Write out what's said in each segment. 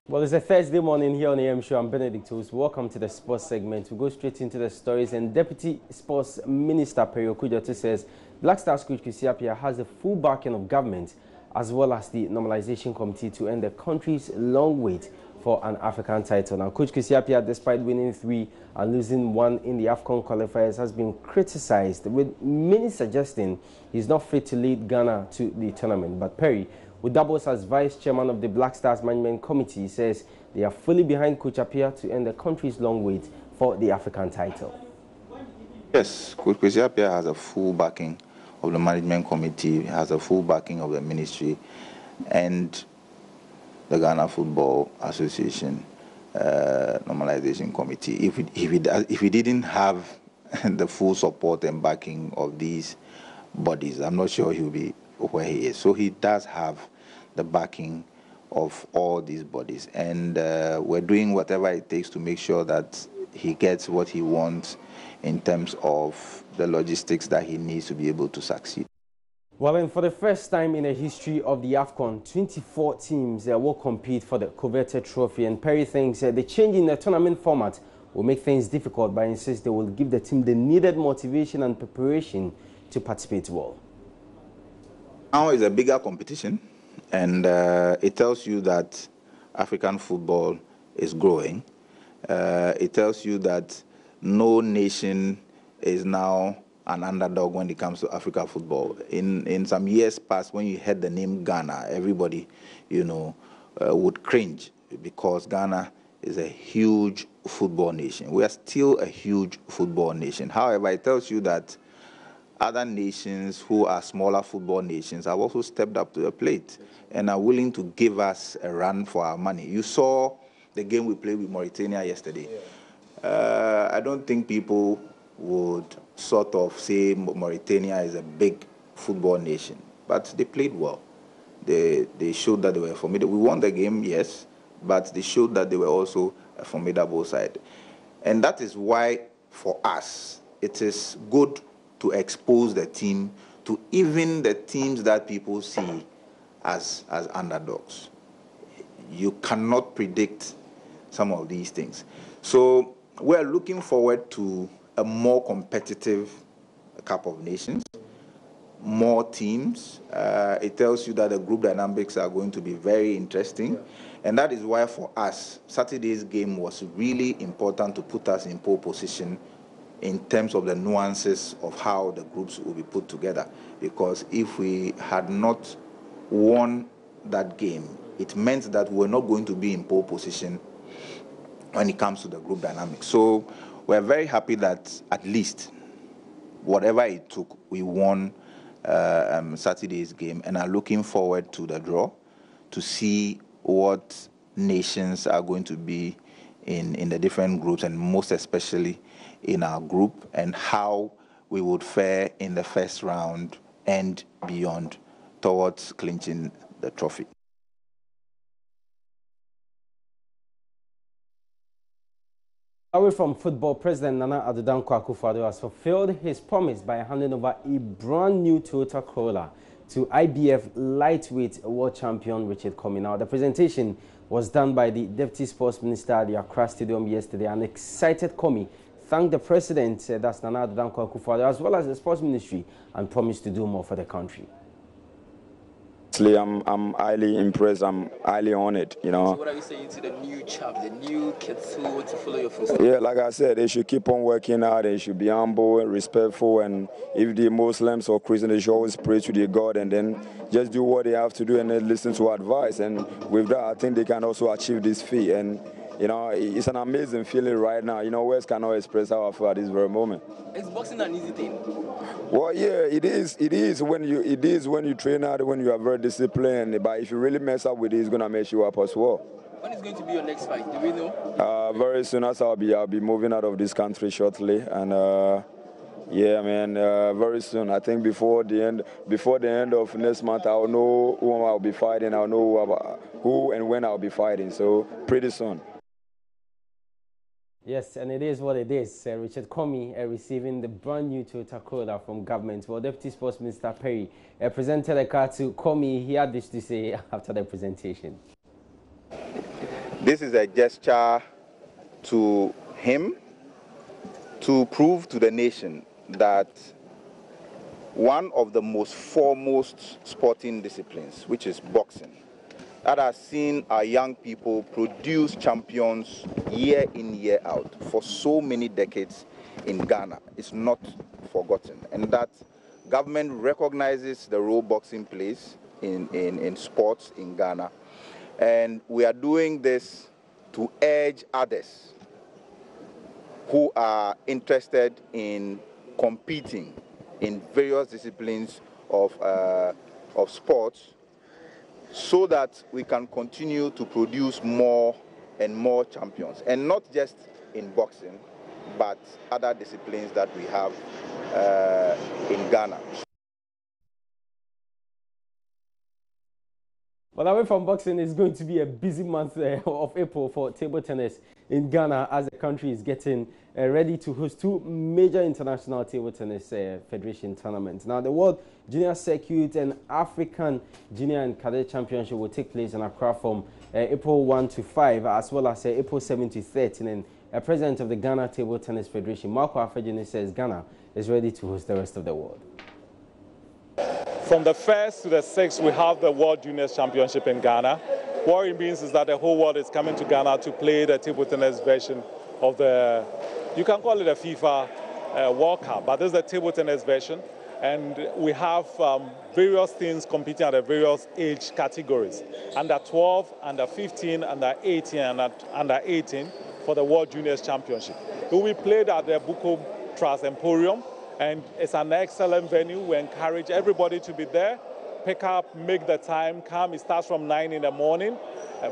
Well, it's a Thursday morning here on the AM Show. I'm Benedict Host. Welcome to the sports segment. We go straight into the stories. And Deputy Sports Minister Perry Okujoto says Black Stars coach Kwesi Appiah has the full backing of government as well as the normalization committee to end the country's long wait for an African title. Now, Coach Kwesi Appiah, despite winning 3 and losing 1 in the AFCON qualifiers, has been criticized, with many suggesting he's not fit to lead Ghana to the tournament. But Perry, who doubles as vice chairman of the Black Stars Management Committee, says they are fully behind Coach Appiah to end the country's long wait for the African title. Yes, Coach Kwesi Appiah has a full backing of the Management Committee, has a full backing of the Ministry and the Ghana Football Association Normalization Committee. If he didn't have the full support and backing of these bodies, I'm not sure he'll be where he is. So he does have the backing of all these bodies, and we're doing whatever it takes to make sure that he gets what he wants in terms of the logistics that he needs to be able to succeed. Well, and for the first time in the history of the AFCON, 24 teams will compete for the coveted trophy, and Perry thinks the change in the tournament format will make things difficult, but insists they will give the team the needed motivation and preparation to participate well. Now is a bigger competition, and it tells you that African football is growing. It tells you that no nation is now an underdog when it comes to African football. In some years past, when you heard the name Ghana, everybody, would cringe, because Ghana is a huge football nation. We are still a huge football nation. However, it tells you that other nations who are smaller football nations have also stepped up to the plate and are willing to give us a run for our money. You saw the game we played with Mauritania yesterday. I don't think people would sort of say Mauritania is a big football nation, but they played well. They showed that they were formidable. We won the game, yes, but they showed that they were also a formidable side. And that is why, for us, it is good to expose the team to even the teams that people see as underdogs. You cannot predict some of these things. So we're looking forward to a more competitive Cup of Nations, more teams. It tells you that the group dynamics are going to be very interesting. And that is why, for us, Saturday's game was really important to put us in pole position in terms of the nuances of how the groups will be put together. Because if we had not won that game, it meant that we're not going to be in pole position when it comes to the group dynamics. So we're very happy that at least, whatever it took, we won Saturday's game, and are looking forward to the draw to see what nations are going to be in the different groups, and most especially in our group, and how we would fare in the first round and beyond towards clinching the trophy. Away from football, President Nana Addo Dankwa Akufo-Addo has fulfilled his promise by handing over a brand new Toyota Corolla to IBF lightweight world champion Richard Comey. Now, the presentation was done by the Deputy Sports Minister at the Accra Stadium yesterday, and excited Comey thanked the President, that's Nana Addo Dankwa Akufo-Addo, as well as the Sports Ministry, and promised to do more for the country. I'm highly impressed. I'm highly honored, So what are you saying to the new chap, the new kids who want to follow your footsteps? Yeah, like I said, they should keep on working hard. They should be humble and respectful. And if the Muslims or Christians, they should always pray to their God and then just do what they have to do and then listen to advice. And with that, I think they can also achieve this feat. And it's an amazing feeling right now. Words cannot express how I feel at this very moment. Is boxing an easy thing? Well, yeah, it is when you train hard, when you are very disciplined. But if you really mess up with it, it's gonna mess you up as well. When is going to be your next fight? Do we know? Very soon, as I'll be moving out of this country shortly, and yeah, man, very soon. I think before the end of next month, I'll know who I'll be fighting. I'll know who and when I'll be fighting. So pretty soon. Yes, and it is what it is. Richard Comey receiving the brand new Toyota Corolla from government. Well, Deputy Sports Minister Perry presented a car to Comey. He had this to say after the presentation. This is a gesture to him to prove to the nation that one of the most foremost sporting disciplines, which is boxing, that has seen our young people produce champions year in, year out for so many decades in Ghana, is not forgotten. And that government recognizes the role boxing plays in sports in Ghana. And we are doing this to urge others who are interested in competing in various disciplines of sports, so that we can continue to produce more and more champions, and not just in boxing, but other disciplines that we have in Ghana. Well, away from boxing, it's going to be a busy month of April for table tennis in Ghana, as the country is getting ready to host two major international table tennis federation tournaments. Now, the World Junior Circuit and African Junior and Cadet Championship will take place in Accra from April 1 to 5, as well as April 7 to 13. And President of the Ghana Table Tennis Federation, Marco Afejini, says Ghana is ready to host the rest of the world. From the 1st to the 6th, we have the World Juniors Championship in Ghana. What it means is that the whole world is coming to Ghana to play the table tennis version of the, you can call it a FIFA World Cup, but this is the table tennis version. And we have various teams competing at the various age categories. Under 12, under 15, under 18, and under 18 for the World Juniors Championship. It will be played at the Buko Trust Emporium. And it's an excellent venue. We encourage everybody to be there, pick up, make the time, come. It starts from 9 in the morning,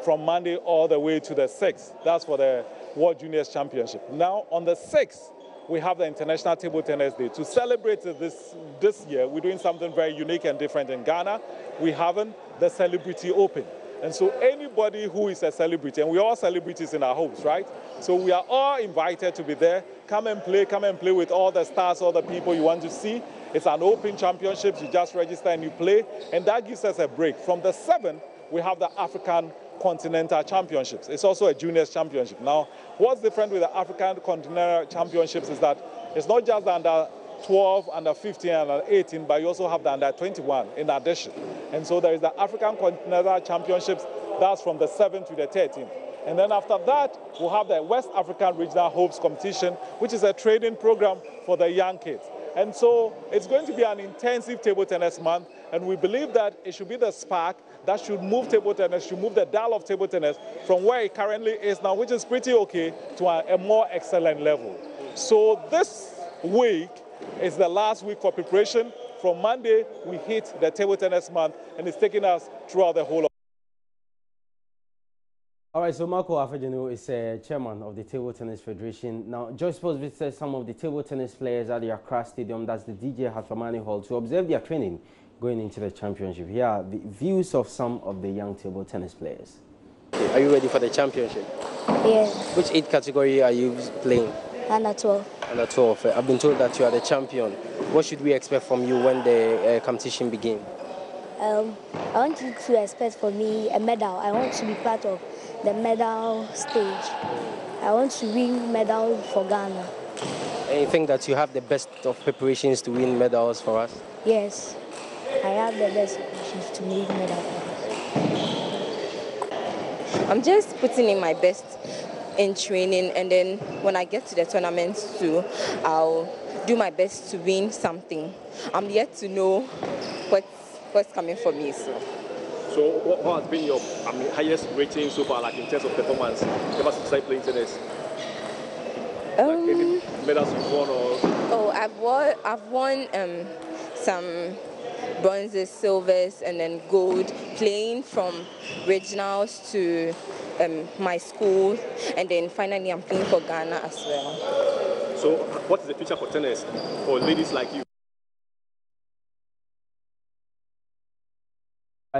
from Monday all the way to the 6th. That's for the World Juniors Championship. Now, on the 6th, we have the International Table Tennis Day. To celebrate this year, we're doing something very unique and different in Ghana. We're having the Celebrity Open. And so anybody who is a celebrity, and we're all celebrities in our homes, right? So we are all invited to be there. Come and play with all the stars, all the people you want to see. It's an open championship. You just register and you play. And that gives us a break. From the 7th, we have the African Continental Championships. It's also a juniors championship. Now, what's different with the African Continental Championships is that it's not just under 12, under 15, and under 18, but you also have the under 21 in addition. And so there is the African Continental Championships, that's from the 7th to the 13th. And then after that, we'll have the West African Regional Hopes Competition, which is a training program for the young kids. And so it's going to be an intensive table tennis month, and we believe that it should be the spark that should move table tennis, should move the dial of table tennis from where it currently is now, which is pretty okay, to a more excellent level. So this week is the last week for preparation. From Monday, we hit the table tennis month, and it's taking us throughout the whole of. All right, so Marco Afejini is chairman of the Table Tennis Federation. Now, Joy Sports visited some of the table tennis players at the Accra Stadium, that's the DJ Hatramani Hall, to observe their training going into the championship. Here are the views of some of the young table tennis players. Are you ready for the championship? Yes. Which age category are you playing? Under 12. Under 12. I've been told that you are the champion. What should we expect from you when the competition begins? I want you to expect from me a medal. I want to be part of the medal stage. I want to win medal for Ghana. And you think that you have the best of preparations to win medals for us? Yes, I have the best preparations to win medal for us. I'm just putting in my best in training, and then when I get to the tournaments too, I'll do my best to win something. I'm yet to know what's coming for me. So what has been your highest rating so far, like in terms of performance, ever since I played tennis? Like any medals you've won or? Oh, I've won some bronzes, silvers, and then gold, playing from regionals to my school, and then finally I'm playing for Ghana as well. So what is the future for tennis for ladies like you?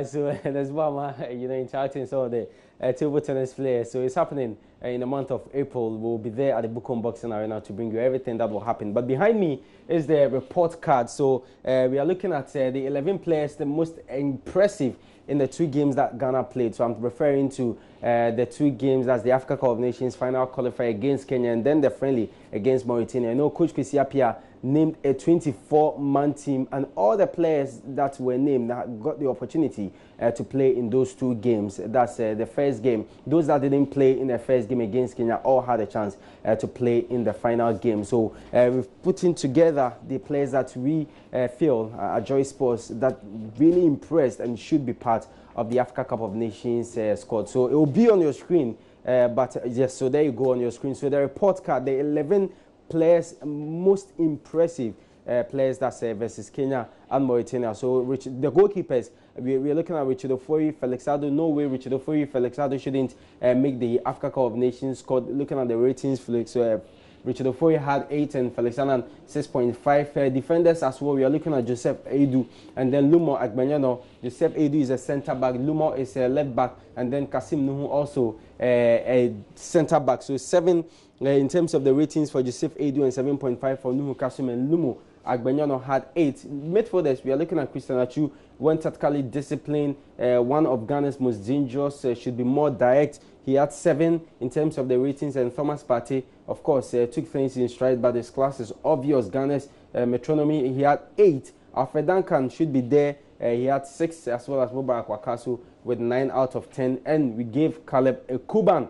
So there's Mama, interacting some of the table tennis players. So it's happening in the month of April. We'll be there at the Bukom Boxing Arena to bring you everything that will happen. But behind me is the report card. So we are looking at the 11 players, the most impressive in the 2 games that Ghana played. So I'm referring to the 2 games, that's the Africa Cup of Nations final qualifier against Kenya and then the friendly against Mauritania. I know Coach Kwesi Appiah named a 24-man team, and all the players that were named that got the opportunity to play in those 2 games. That's the first game. Those that didn't play in the first game against Kenya all had a chance to play in the final game. So we've put in together the players that we feel at Joy Sports that really impressed and should be part of the Africa Cup of Nations squad. So it will be on your screen, but yes, so there you go on your screen. So the report card, the 11 players most impressive players that's versus Kenya and Mauritania. So the goalkeepers, we're looking at Richard Ofori, Felix Ado. No way Richard Ofori, Felix Ado shouldn't make the Africa Cup of Nations squad. Looking at the ratings, Richard Ofori had 8 and Felix Ado 6.5. Defenders as well, we are looking at Joseph Edu and then Lumo Agbenyano. Joseph Edu is a centre back, Lumo is a left back, and then Kasim Nuhu also a centre back. So 7 in terms of the ratings for Joseph Edu and 7.5 for Nuhu Kasim, and Lumo Agbenyano had 8. Midfielders, we are looking at Christian Achu, when tactically disciplined, one of Ghana's most dangerous, should be more direct. He had 7 in terms of the ratings, and Thomas Partey, of course, took things in stride, but his class is obvious. Ghana's metronomy, he had 8. Alfred Duncan should be there. He had 6, as well as Mubarak Wakasu with 9 out of 10. And we gave Caleb Kuban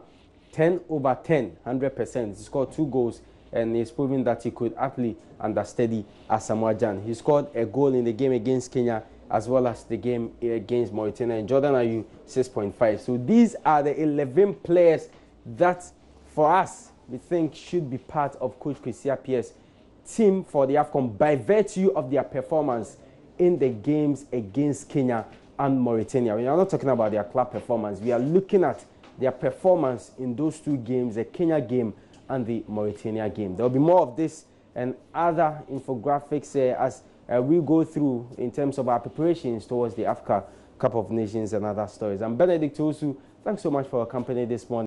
10 over 10, 100%. He scored 2 goals, and he's proving that he could actually understudy Asamoah Gyan. He scored a goal in the game against Kenya, as well as the game against Mauritania, and Jordan Ayew 6.5. So these are the 11 players that, for us, we think should be part of Coach Kwesi Appiah's team for the AFCON by virtue of their performance in the games against Kenya and Mauritania. We are not talking about their club performance. We are looking at their performance in those 2 games, the Kenya game and the Mauritania game. There will be more of this and other infographics as we go through in terms of our preparations towards the Africa Cup of Nations and other stories. I'm Benedict Osu. Thanks so much for accompanying this morning.